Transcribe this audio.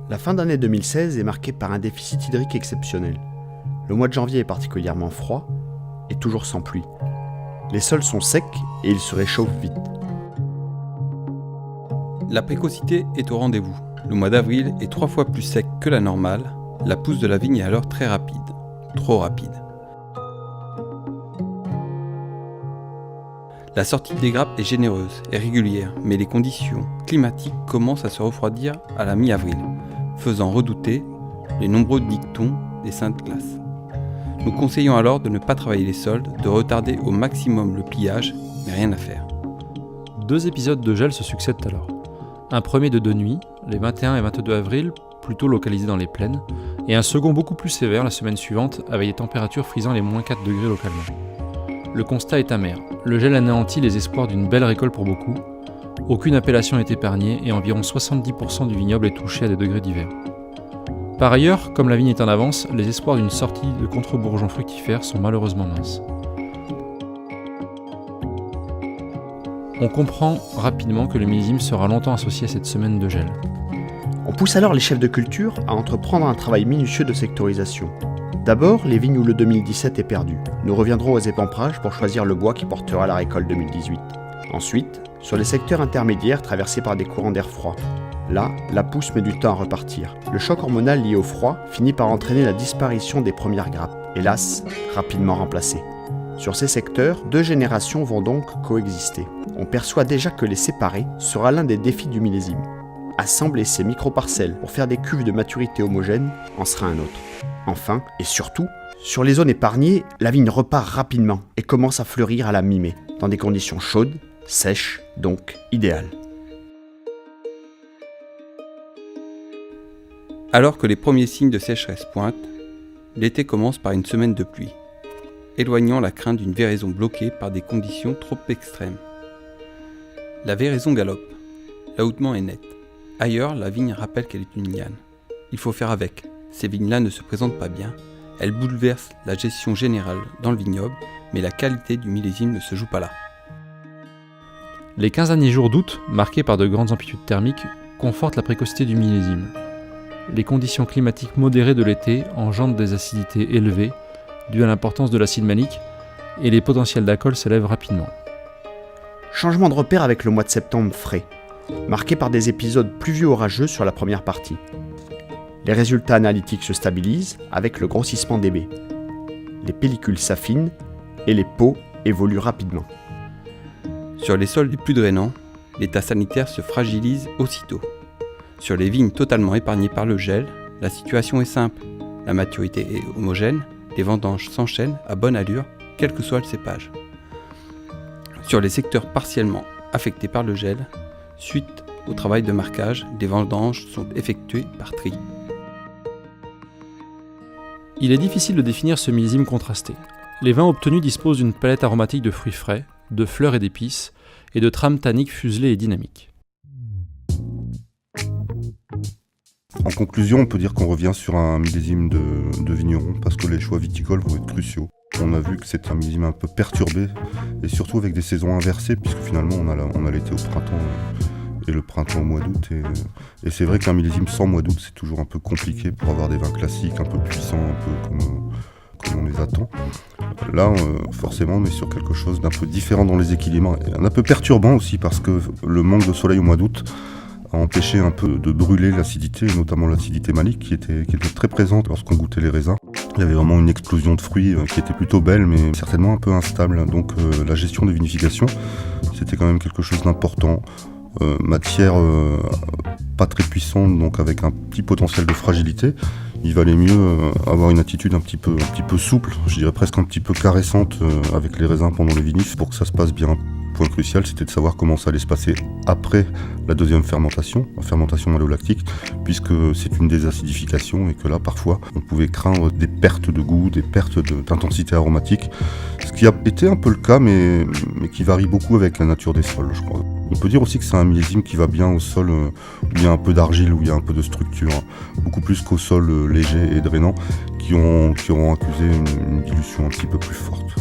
La fin d'année 2016 est marquée par un déficit hydrique exceptionnel. Le mois de janvier est particulièrement froid et toujours sans pluie. Les sols sont secs et ils se réchauffent vite. La précocité est au rendez-vous. Le mois d'avril est 3 fois plus sec que la normale. La pousse de la vigne est alors très rapide. Trop rapide. La sortie des grappes est généreuse et régulière, mais les conditions climatiques commencent à se refroidir à la mi-avril, faisant redouter les nombreux dictons des saintes glaces. Nous conseillons alors de ne pas travailler les sols, de retarder au maximum le pliage, mais rien à faire. 2 épisodes de gel se succèdent alors. Un premier de 2 nuits, les 21 et 22 avril, plutôt localisés dans les plaines, et un second beaucoup plus sévère la semaine suivante, avec des températures frisant les -4 degrés localement. Le constat est amer. Le gel anéantit les espoirs d'une belle récolte pour beaucoup. Aucune appellation n'est épargnée et environ 70% du vignoble est touché à des degrés divers. Par ailleurs, comme la vigne est en avance, les espoirs d'une sortie de contre-bourgeons fructifères sont malheureusement minces. On comprend rapidement que le millésime sera longtemps associé à cette semaine de gel. On pousse alors les chefs de culture à entreprendre un travail minutieux de sectorisation. D'abord, les vignes où le 2017 est perdu. Nous reviendrons aux épamprages pour choisir le bois qui portera la récolte 2018. Ensuite, sur les secteurs intermédiaires traversés par des courants d'air froid. Là, la pousse met du temps à repartir. Le choc hormonal lié au froid finit par entraîner la disparition des premières grappes, hélas, rapidement remplacées. Sur ces secteurs, 2 générations vont donc coexister. On perçoit déjà que les séparer sera l'un des défis du millésime. Assembler ces micro-parcelles pour faire des cuves de maturité homogène en sera un autre. Enfin, et surtout, sur les zones épargnées, la vigne repart rapidement et commence à fleurir à la mi-mai, dans des conditions chaudes, sèches, donc idéales. Alors que les premiers signes de sécheresse pointent, l'été commence par une semaine de pluie, éloignant la crainte d'une véraison bloquée par des conditions trop extrêmes. La véraison galope, l'ahoutement est net. Ailleurs, la vigne rappelle qu'elle est une liane. Il faut faire avec. Ces vignes-là ne se présentent pas bien. Elles bouleversent la gestion générale dans le vignoble, mais la qualité du millésime ne se joue pas là. Les 15 derniers jours d'août, marqués par de grandes amplitudes thermiques, confortent la précocité du millésime. Les conditions climatiques modérées de l'été engendrent des acidités élevées, dues à l'importance de l'acide malique, et les potentiels d'alcool s'élèvent rapidement. Changement de repère avec le mois de septembre frais, marqué par des épisodes pluvieux orageux sur la première partie. Les résultats analytiques se stabilisent avec le grossissement des baies. Les pellicules s'affinent et les peaux évoluent rapidement. Sur les sols les plus drainants, l'état sanitaire se fragilise aussitôt. Sur les vignes totalement épargnées par le gel, la situation est simple. La maturité est homogène, les vendanges s'enchaînent à bonne allure, quel que soit le cépage. Sur les secteurs partiellement affectés par le gel, suite au travail de marquage, des vendanges sont effectuées par tri. Il est difficile de définir ce millésime contrasté. Les vins obtenus disposent d'une palette aromatique de fruits frais, de fleurs et d'épices, et de trames tanniques fuselées et dynamiques. En conclusion, on peut dire qu'on revient sur un millésime de vigneron parce que les choix viticoles vont être cruciaux. On a vu que c'est un millésime un peu perturbé et surtout avec des saisons inversées puisque finalement on a l'été au printemps et le printemps au mois d'août. Et c'est vrai qu'un millésime sans mois d'août, c'est toujours un peu compliqué pour avoir des vins classiques, un peu puissants, un peu comme on les attend. Là, forcément, on est sur quelque chose d'un peu différent dans les équilibres, et un peu perturbant aussi parce que le manque de soleil au mois d'août a empêché un peu de brûler l'acidité, et notamment l'acidité malique qui était très présente lorsqu'on goûtait les raisins. Il y avait vraiment une explosion de fruits qui était plutôt belle, mais certainement un peu instable. Donc la gestion de vinification, c'était quand même quelque chose d'important. Matière pas très puissante, donc avec un petit potentiel de fragilité. Il valait mieux avoir une attitude un petit peu souple, je dirais presque un petit peu caressante avec les raisins pendant les vinifs pour que ça se passe bien. Point crucial, c'était de savoir comment ça allait se passer après la deuxième fermentation, la fermentation malolactique, puisque c'est une désacidification et que là, parfois, on pouvait craindre des pertes de goût, des pertes d'intensité aromatique, ce qui a été un peu le cas, mais qui varie beaucoup avec la nature des sols, je crois. On peut dire aussi que c'est un millésime qui va bien au sol où il y a un peu d'argile, où il y a un peu de structure, beaucoup plus qu'au sol léger et drainant, qui auront accusé une dilution un petit peu plus forte.